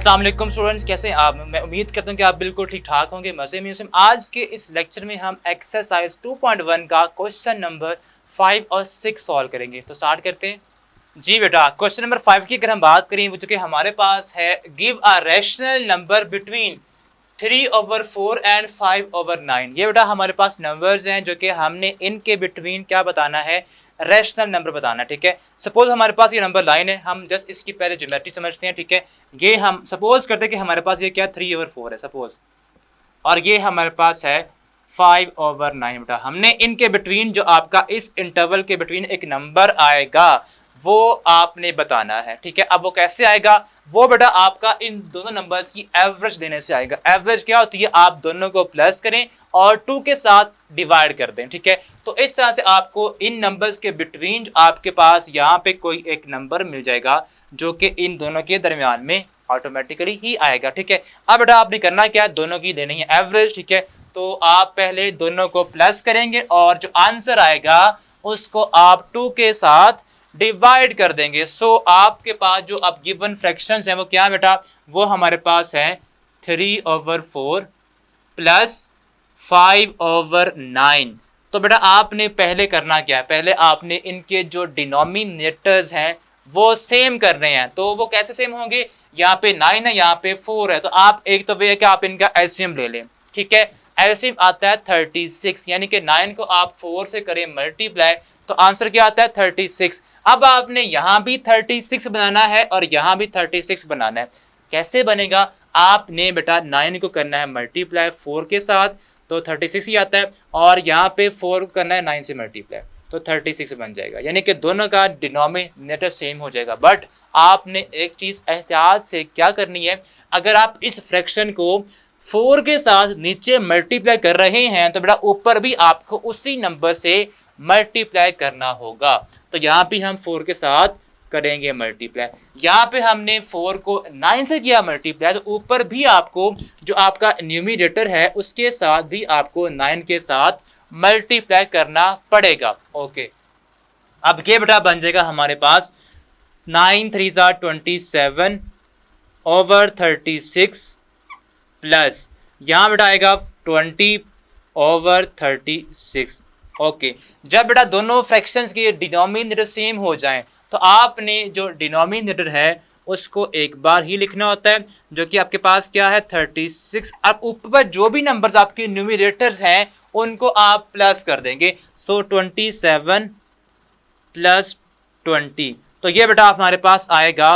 अस्सलाम वालेकुम स्टूडेंट्स, कैसे हैं आप। मैं उम्मीद करता हूं कि आप बिल्कुल ठीक ठाक होंगे, मज़े में होंगे। आज के इस लेक्चर में हम एक्सरसाइज 2.1 का क्वेश्चन नंबर 5 और 6 सॉल्व करेंगे। तो स्टार्ट करते हैं। जी बेटा, क्वेश्चन नंबर 5 की अगर हम बात करें, वो चूँकि हमारे पास है, give a rational number between 3/4 and 5/9। ये बेटा हमारे पास नंबर्स हैं जो कि हमने इनके बिटवीन क्या बताना है, रैशनल नंबर बताना है। ठीक है, सपोज हमारे पास ये नंबर लाइन है, हम जस्ट इसकी पहले ज्योमेट्री समझते हैं। ठीक है, ये हम सपोज करते हैं कि हमारे पास ये क्या 3/4 है सपोज, और ये हमारे पास है 5/9। बेटा हमने इनके बिटवीन जो आपका इस इंटरवल के बिटवीन एक नंबर आएगा वो आपने बताना है। ठीक है, अब वो कैसे आएगा, वो बेटा आपका इन दोनों नंबर्स की एवरेज देने से आएगा। एवरेज क्या होती है, आप दोनों को प्लस करें और 2 के साथ डिवाइड कर दें। ठीक है, तो इस तरह से आपको इन नंबर्स के बिटवीन आपके पास यहाँ पे कोई एक नंबर मिल जाएगा जो कि इन दोनों के दरमियान में ऑटोमेटिकली ही आएगा। ठीक है, अब बेटा आपने करना क्या है, दोनों की देनी है एवरेज। ठीक है, तो आप पहले दोनों को प्लस करेंगे और जो आंसर आएगा उसको आप 2 के साथ डिवाइड कर देंगे। सो आपके पास जो अब गिवन फ्रैक्शंस हैं वो क्या है बेटा, वो हमारे पास है 3/4 प्लस 5/9। तो बेटा आपने पहले करना क्या है, पहले आपने इनके जो डिनोमिनेटर्स हैं वो सेम करने हैं। तो वो कैसे सेम होंगे, यहाँ पे 9 है, यहाँ पे 4 है, तो आप एक तो वे है कि आप इनका एलसीएम ले लें। ठीक है, एलसीएम आता है 36, यानी कि 9 को आप 4 से करें मल्टीप्लाई, तो आंसर क्या आता है 36। अब आपने यहाँ भी 36 बनाना है और यहाँ भी 36 बनाना है। कैसे बनेगा, आपने बेटा 9 को करना है मल्टीप्लाई 4 के साथ, तो 36 ही आता है, और यहाँ पे 4 करना है 9 से मल्टीप्लाई, तो 36 बन जाएगा, यानी कि दोनों का डिनोमिनेटर सेम हो जाएगा। बट आपने एक चीज एहतियात से क्या करनी है, अगर आप इस फ्रैक्शन को 4 के साथ नीचे मल्टीप्लाई कर रहे हैं तो बेटा ऊपर भी आपको उसी नंबर से मल्टीप्लाई करना होगा। तो यहाँ पे हम 4 के साथ करेंगे मल्टीप्लाई, यहाँ पे हमने 4 को 9 से किया मल्टीप्लाई, तो ऊपर भी आपको जो आपका न्यूमरेटर है उसके साथ भी आपको 9 के साथ मल्टीप्लाई करना पड़ेगा। ओके, अब ये बेटा बन जाएगा हमारे पास 9 3 27 ओवर 36 प्लस यहाँ बेटा आएगा 20 ओवर 36। ओके, जब बेटा दोनों फ्रैक्शंस के डिनोमिनेटर सेम हो जाएं तो आपने जो डिनोमिनेटर है उसको एक बार ही लिखना होता है, जो कि आपके पास क्या है 36। अब ऊपर जो भी नंबर्स आपके न्यूमरेटर्स हैं उनको आप प्लस कर देंगे। सो 27 प्लस 20, तो ये बेटा हमारे पास आएगा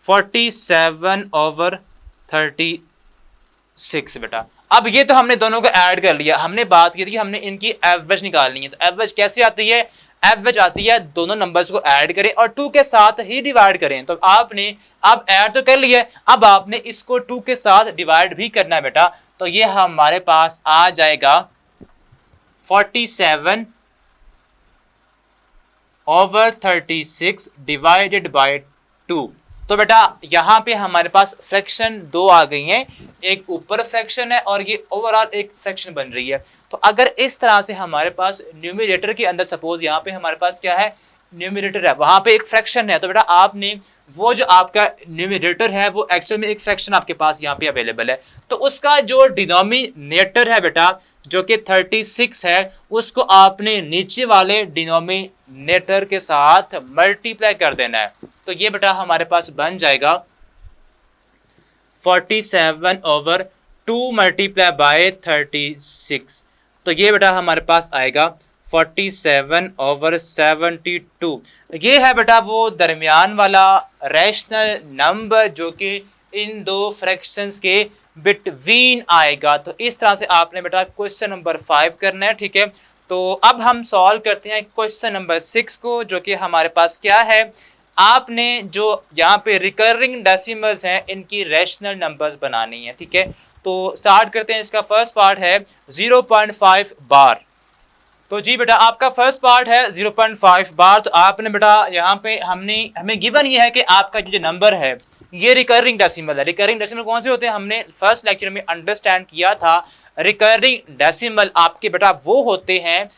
47 ओवर 36 बेटा। अब ये तो हमने दोनों को ऐड कर लिया, हमने बात की थी कि हमने इनकी एवरेज निकालनी है। तो एवरेज कैसे आती है, एवरेज आती है दोनों नंबर्स को ऐड करें और 2 के साथ ही डिवाइड करें। तो आपने अब ऐड तो कर लिया, अब आपने इसको 2 के साथ डिवाइड भी करना है बेटा। तो ये हमारे पास आ जाएगा 47 ओवर 36 डिवाइडेड बाय 2। तो बेटा यहाँ पे हमारे पास फ्रैक्शन दो आ गई हैं, एक ऊपर फ्रैक्शन है और ये ओवरऑल एक फ्रैक्शन बन रही है। तो अगर इस तरह से हमारे पास न्यूमरेटर के अंदर सपोज यहाँ पे हमारे पास क्या है, न्यूमरेटर है, वहां पे एक फ्रैक्शन है, तो बेटा आपने वो जो आपका न्यूमरेटर है वो एक्चुअल में एक फ्रैक्शन आपके पास यहाँ पे अवेलेबल है, तो उसका जो डिनोमिनेटर है बेटा जो कि 36 है, उसको आपने नीचे वाले डिनोमिनेटर के साथ मल्टीप्लाई कर देना है। तो ये बेटा हमारे पास बन जाएगा 47 ओवर 2 मल्टीप्लाई बाय 36। तो ये बेटा हमारे पास आएगा 47 ओवर 72। ये है बेटा वो दरमियान वाला रैशनल नंबर जो कि इन दो फ्रैक्शंस के बिटवीन आएगा। तो इस तरह से आपने बेटा क्वेश्चन नंबर 5 करना है। ठीक है, तो अब हम सॉल्व करते हैं क्वेश्चन नंबर 6 को, जो कि हमारे पास क्या है, आपने जो यहाँ पे रिकरिंग डेसिमल्स हैं इनकी रैशनल नंबर्स बनानी है। ठीक है, तो स्टार्ट करते हैं। इसका फर्स्ट पार्ट है 0.5 बार। तो जी बेटा आपका फर्स्ट पार्ट है 0.5 बार। तो आपने बेटा यहाँ पे हमें गिवन ये है कि आपका जो नंबर है ये रिकरिंग डेसिमल है। रिकरिंग डेसिमल कौन से होते हैं, हमने फर्स्ट लेक्चर में अंडरस्टैंड किया था। रिकरिंग डेसिमल आपके बेटा वो होते हैं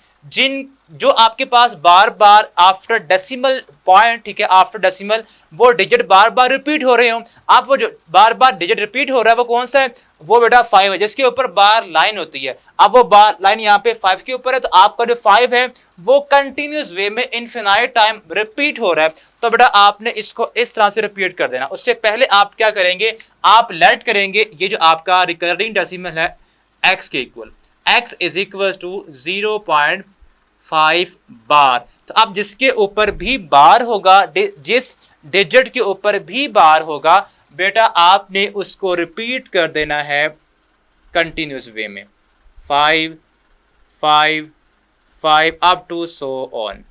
जो आपके पास बार बार आफ्टर डेसिमल पॉइंट, ठीक है, आफ्टर डेसिमल वो डिजिट बार बार रिपीट हो रहे हो, आप वो जो बार बार डिजिट रिपीट हो रहा है वो कौन सा है, वो बेटा 5 है, जिसके ऊपर बार लाइन होती है। अब वो बार लाइन यहाँ पे 5 के ऊपर है, तो आपका जो 5 है वो कंटिन्यूस वे में इनफिनाइट टाइम रिपीट हो रहा है। तो बेटा आपने इसको इस तरह से रिपीट कर देना। उससे पहले आप क्या करेंगे, आप लेट करेंगे ये जो आपका रिकरिंग डेसिमल है x के equal, x is equal to 0.5 bar. तो अब जिसके ऊपर भी बार होगा, जिस डिजिट के ऊपर भी बार होगा बेटा आपने उसको रिपीट कर देना है कंटिन्यूस वे में, 5 5 5 up to so on.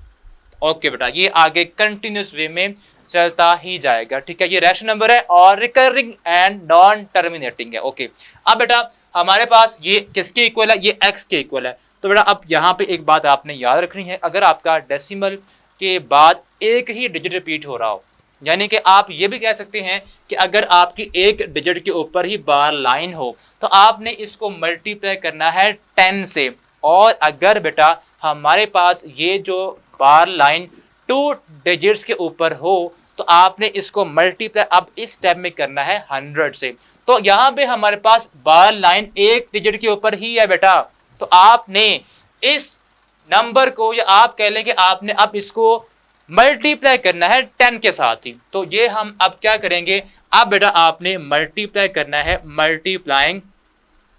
Okay बेटा, ये आगे कंटिन्यूस वे में चलता ही जाएगा, ठीक है। ये रैशनल नंबर है और रिकरिंग एंड नॉन टर्मिनेटिंग है। ओके, अब बेटा हमारे पास ये किसके इक्वल है, ये x के इक्वल है। तो बेटा अब यहाँ पे एक बात आपने याद रखनी है, अगर आपका डेसिमल के बाद एक ही डिजिट रिपीट हो रहा हो, यानी कि आप ये भी कह सकते हैं कि अगर आपकी एक डिजिट के ऊपर ही बार लाइन हो तो आपने इसको मल्टीप्लाई करना है 10 से, और अगर बेटा हमारे पास ये जो बार लाइन 2 डिजिट्स के ऊपर हो तो आपने इसको मल्टीप्लाई अब इस स्टेप में करना है 100 से। तो यहाँ पे हमारे पास बार लाइन एक डिजिट के ऊपर ही है बेटा, तो आपने इस नंबर को, या आप कह लें कि आपने अब इसको मल्टीप्लाई करना है 10 के साथ ही। तो ये हम अब क्या करेंगे, अब बेटा आपने मल्टीप्लाई करना है, मल्टीप्लाइंग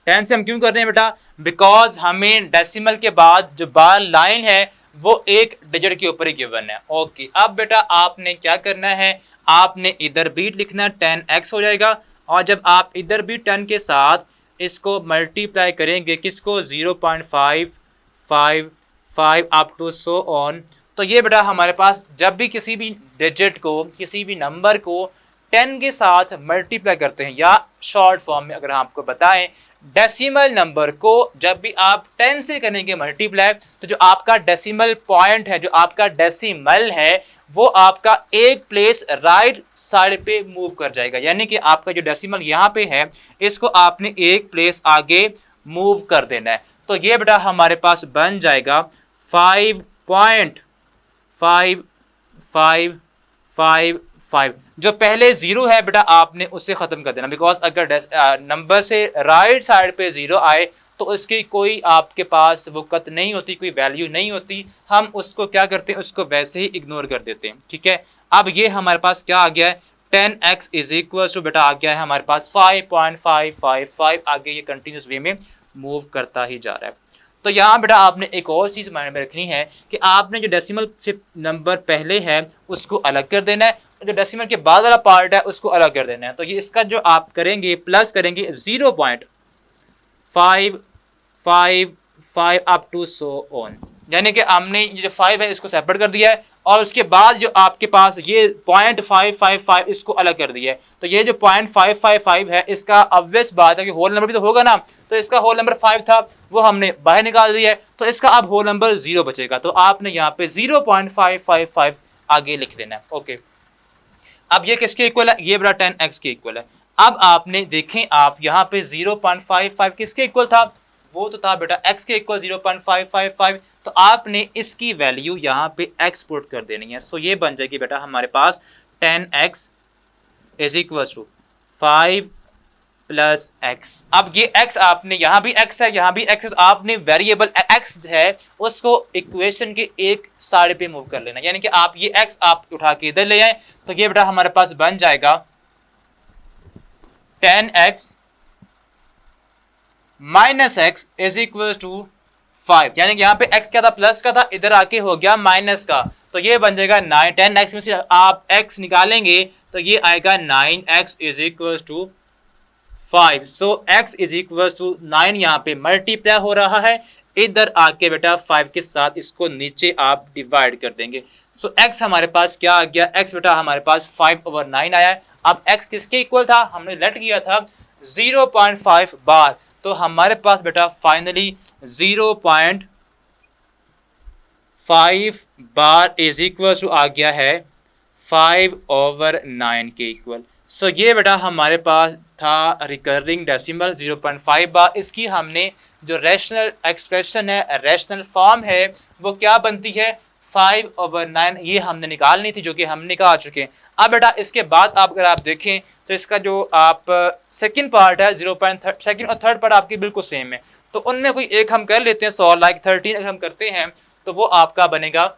10 से हम क्यों कर रहे हैं बेटा, बिकॉज हमें डेसिमल के बाद जो बार लाइन है वो एक डिजिट के ऊपर ही गिवन है। ओके, अब बेटा आपने क्या करना है, आपने इधर भी लिखना 10x हो जाएगा, और जब आप इधर भी 10 के साथ इसको मल्टीप्लाई करेंगे किसको, 0.555 अप टू सो ऑन, तो ये बेटा हमारे पास जब भी किसी भी डिजिट को, किसी भी नंबर को 10 के साथ मल्टीप्लाई करते हैं, या शॉर्ट फॉर्म में अगर हम आपको बताएं, डेसिमल नंबर को जब भी आप 10 से करेंगे मल्टीप्लाई, तो जो आपका डेसिमल पॉइंट है, जो आपका डेसिमल है, वो आपका एक प्लेस राइट साइड पे मूव कर जाएगा, यानी कि आपका जो डेसिमल यहाँ पे है इसको आपने एक प्लेस आगे मूव कर देना है। तो ये बेटा हमारे पास बन जाएगा 5.5555। जो पहले जीरो है बेटा आपने उससे खत्म कर देना, बिकॉज अगर नंबर से राइट साइड पे जीरो आए तो उसकी कोई आपके पास वक़्त नहीं होती, कोई वैल्यू नहीं होती, हम उसको क्या करते हैं, उसको वैसे ही इग्नोर कर देते हैं, ठीक है। अब ये हमारे पास क्या आ गया है, 10x इज इक्वल टू बेटा आ गया है हमारे पास 5.555। आगे ये कंटिन्यूस वे में मूव करता ही जा रहा है। तो यहाँ बेटा आपने एक और चीज़ माइंड में रखनी है कि आपने जो डेसिमल से नंबर पहले है उसको अलग कर देना है, जो डेसिमल के बाद वाला पार्ट है उसको अलग कर देना है। तो ये इसका जो आप करेंगे प्लस करेंगे 0.555 अप टू सो ऑन, यानी कि हमने ये जो 5 है इसको सेपरेट कर दिया है, और उसके बाद जो आपके पास ये 0.555 इसको अलग कर दिया है। तो ये जो 0.555 है इसका ऑब्वियस बात है कि होल नंबर भी तो होगा ना, तो इसका होल नंबर 5 था वो हमने बाहर निकाल दिया है, तो इसका अब होल नंबर 0 बचेगा, तो आपने यहाँ पे 0.555 आगे लिख देना है। ओके, अब ये किसके इक्वल है, ये बड़ा 10x के इक्वल है। अब आपने देखें, आप यहाँ पे 0.55 किसके इक्वल था, वो तो था बेटा x के इक्वल 0.555, तो आपने इसकी वैल्यू यहाँ पे x पुट कर देनी है। सो ये बन जाएगी बेटा हमारे पास 10x is equal to 5 plus x। अब ये x आपने यहाँ भी x है, यहाँ भी x है, तो आपने वेरिएबल x है उसको इक्वेशन के एक साइड पे मूव कर लेना, यानी कि आप ये x आप उठा के इधर ले आए, तो ये बेटा हमारे पास बन जाएगा 10x minus x is equal to 5, यानी कि यहाँ पे x क्या था, प्लस का था, इधर आके हो गया माइनस का, तो ये बन जाएगा 9। 10x में से आप x निकालेंगे तो ये आएगा 9x is equal to 5। So x is equal to 9 यहाँ पे मल्टीप्लाई हो रहा है, इधर आके बेटा 5 के साथ इसको नीचे आप डिवाइड कर देंगे। सो x हमारे पास क्या आ गया, x बेटा हमारे पास 5/9 आया है। अब x किसके इक्वल था, हमने लेट किया था 0.5 बार, तो हमारे पास बेटा finally 0.5 bar is equal to आ गया है 5/9 के इक्वल। सो ये बेटा हमारे पास था रिकरिंग डेसिमल 0.5 बार, इसकी हमने जो रैशनल एक्सप्रेशन है, रैशनल फॉर्म है, वो क्या बनती है 5/9। ये हमने निकालनी थी, जो कि हम निकाल चुके हैं। अब बेटा इसके बाद आप अगर आप देखें तो इसका जो आप सेकंड पार्ट है 0.3 सेकंड और थर्ड पार्ट आपकी बिल्कुल सेम है, तो उनमें कोई एक हम कर लेते हैं। 100 लाइक 13 अगर हम करते हैं तो वो आपका बनेगा।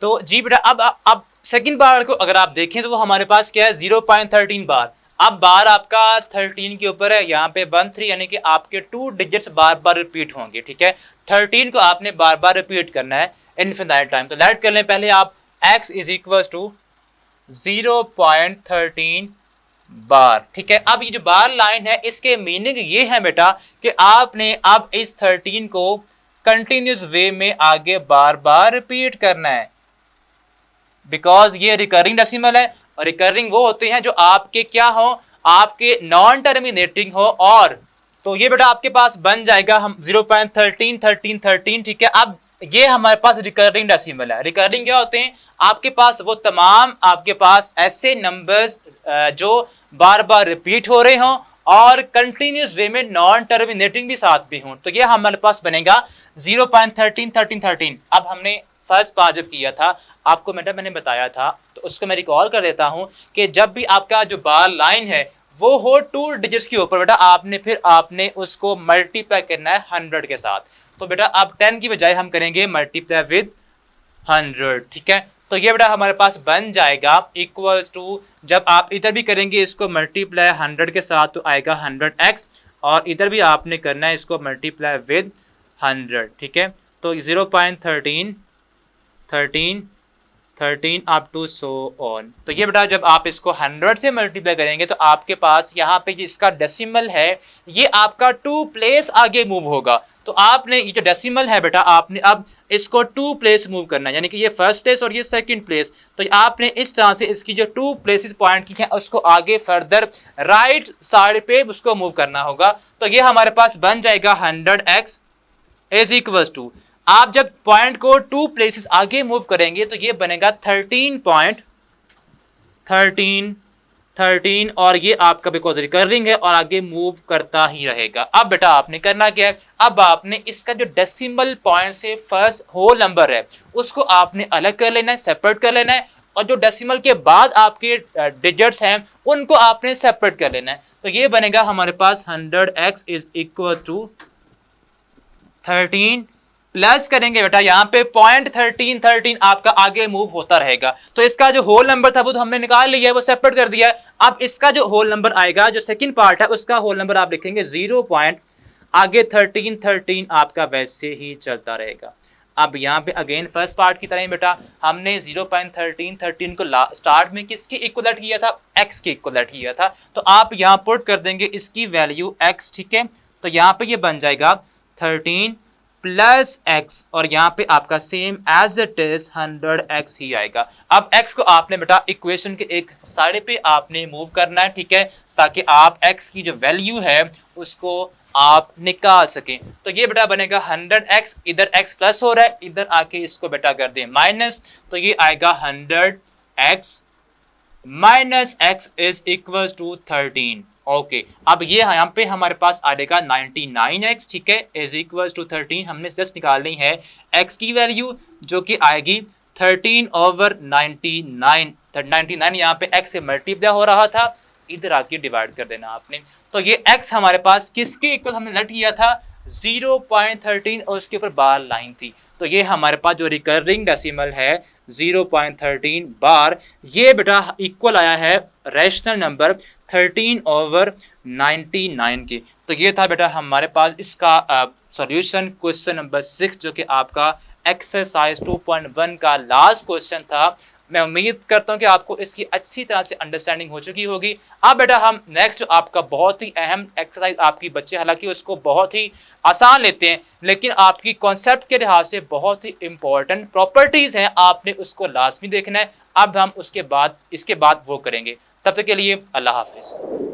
तो जी बेटा अब सेकंड बार को अगर आप देखें तो वो हमारे पास क्या है 0.13 बार। अब बार आपका 13 के ऊपर है, यहाँ पे 13 यानी कि आपके 2 डिजिट्स बार बार रिपीट होंगे, ठीक है। 13 को आपने बार बार रिपीट करना है इनफिनाइट टाइम। तो लेट कर लें पहले आप x इज इक्वल टू 0.13 बार, ठीक है। अब ये जो बार लाइन है इसके मीनिंग ये है बेटा कि आपने अब इस 13 को कंटिन्यूस वे में आगे बार बार रिपीट करना है, बिकॉज ये रिकरिंग डेसिमल है, और रिकरिंग वो होते हैं जो आपके क्या हो, आपके नॉन टर्मिनेटिंग हो। और तो ये बेटा आपके पास बन जाएगा हम 0.13 ठीक है। अब ये हमारे पास रिकरिंग डेसिमल है। रिकरिंग क्या होते हैं, आपके पास वो तमाम आपके पास ऐसे नंबर्स जो बार बार रिपीट हो रहे हों और कंटिन्यूस वे में नॉन टर्मिनेटिंग भी साथ भी हों। तो ये हमारे पास बनेगा 0.13 अब हमने फर्स्ट बार जब किया था आपको मैंने बताया था, तो उसको मैं रिकॉल कर देता हूं कि जब भी आपका जो बार लाइन है वो हो 2 डिजिट्स के ऊपर बेटा, आपने उसको मल्टीप्लाई करना है 100 के साथ। तो बेटा अब 10 की बजाय हम करेंगे मल्टीप्लाई विद 100, ठीक है। तो ये बेटा हमारे पास बन जाएगा इक्वल्स टू, जब आप इधर भी करेंगे इसको मल्टीप्लाई 100 के साथ तो आएगा 100x, और इधर भी आपने करना है इसको मल्टीप्लाई विद 100, ठीक है। तो 0.13 अप टू सो ऑन। तो ये बेटा जब आप इसको 100 से मल्टीप्लाई करेंगे तो आपके पास यहाँ पे जिसका डेसिमल है ये आपका 2 प्लेस आगे मूव होगा। तो आपने ये जो डेसिमल है बेटा आपने अब इसको 2 प्लेस मूव करना है, यानी कि ये फर्स्ट प्लेस और ये सेकंड प्लेस। तो आपने इस तरह से इसकी जो 2 प्लेसेस पॉइंट की है उसको आगे फर्दर राइट साइड पे उसको मूव करना होगा। तो ये हमारे पास बन जाएगा 100x इज इक्वल्स टू, आप जब पॉइंट को 2 प्लेसेस आगे मूव करेंगे तो ये बनेगा 13 और ये आपका बिकॉज रिकरिंग है और आगे मूव करता ही रहेगा। अब बेटा आपने करना क्या है, अब आपने इसका जो डेसिमल पॉइंट से फर्स्ट होल नंबर है उसको आपने अलग कर लेना है, सेपरेट कर लेना है, और जो डेसिमल के बाद आपके डिजिट्स हैं उनको आपने सेपरेट कर लेना है। तो ये बनेगा हमारे पास 100x is equal to 13 plus करेंगे बेटा यहाँ पे 0.13 आपका आगे मूव होता रहेगा। तो इसका जो होल नंबर था वो तो हमने निकाल लिया है, वो सेपरेट कर दिया है। अब इसका जो होल नंबर आएगा जो सेकंड पार्ट है उसका होल नंबर आप लिखेंगे 0 पॉइंट आगे 13 आपका वैसे ही चलता रहेगा। अब यहाँ पे अगेन फर्स्ट पार्ट की तरह बेटा हमने 0.13 को स्टार्ट में किसके इक्वलेट किया था, x के इक्वलेट किया था। तो आप यहाँ पुट कर देंगे इसकी वैल्यू x, ठीक है। तो यहाँ पे ये बन जाएगा 13 प्लस x, और यहाँ पे आपका same as it is 100x ही आएगा। अब x को आपने बेटा इक्वेशन के एक साइड पे आपने मूव करना है, ठीक है, ताकि आप x की जो वैल्यू है उसको आप निकाल सकें। तो ये बेटा बनेगा 100x, इधर x प्लस हो रहा है, इधर आके इसको बेटा कर दें माइनस, तो ये आएगा 100x minus x is equal to 13। Okay अब ये यहाँ पे हमारे पास आएगा 99x, ठीक है, इज इक्वल टू 13। हमने जस्ट निकालनी है x की वैल्यू जो कि आएगी 13/99। यहाँ पे x से मल्टीप्लाई हो रहा था, इधर आके डिवाइड कर देना आपने। तो ये x हमारे पास किसके इक्वल हमने लेट किया था 0.13 और उसके ऊपर बार लाइन थी। तो ये हमारे पास जो रिकरिंग डेसिमल है 0.13 बार, ये बेटा इक्वल आया है रैशनल नंबर 13/99 के। तो ये था बेटा हमारे पास इसका सॉल्यूशन क्वेश्चन नंबर 6 जो कि आपका एक्सरसाइज 2.1 का लास्ट क्वेश्चन था। मैं उम्मीद करता हूं कि आपको इसकी अच्छी तरह से अंडरस्टैंडिंग हो चुकी होगी। अब बेटा हम नेक्स्ट जो आपका बहुत ही अहम एक्सरसाइज आपकी बच्चे हालांकि उसको बहुत ही आसान लेते हैं लेकिन आपकी कॉन्सेप्ट के लिहाज से बहुत ही इंपॉर्टेंट प्रॉपर्टीज हैं, आपने उसको लाजमी देखना है। अब हम इसके बाद वो करेंगे। तब तक के लिए अल्लाह हाफिज।